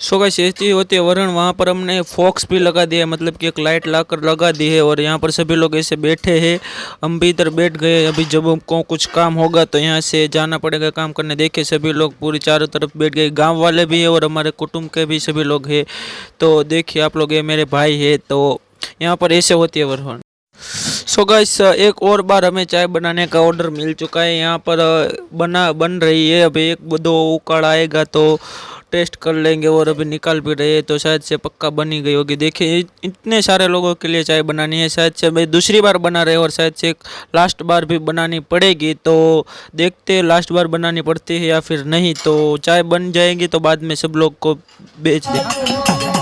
So guys ऐसी होती है वरण, वहाँ पर हमने फॉक्स भी लगा दिया है, मतलब कि एक लाइट लाकर लगा दी है। और यहाँ पर सभी लोग ऐसे बैठे हैं, हम भी इधर बैठ गए। अभी जब हमको कुछ काम होगा तो यहाँ से जाना पड़ेगा काम करने। देखिए सभी लोग पूरी चारों तरफ बैठ गए, गांव वाले भी है और हमारे कुटुंब के भी सभी लोग हैं। तो देखिए आप लोग, ये मेरे भाई है। तो यहाँ पर ऐसे होती है वरण। सो गाइस एक और बार हमें चाय बनाने का ऑर्डर मिल चुका है। यहाँ पर बन रही है। अभी एक दो उकाड़ आएगा तो टेस्ट कर लेंगे, और अभी निकाल भी रहे हैं तो शायद से पक्का बनी गई होगी। देखिए इतने सारे लोगों के लिए चाय बनानी है, शायद से भाई दूसरी बार बना रहे हैं और शायद से लास्ट बार भी बनानी पड़ेगी। तो देखते हैं लास्ट बार बनानी पड़ती है या फिर नहीं। तो चाय बन जाएगी तो बाद में सब लोग को बेच दें।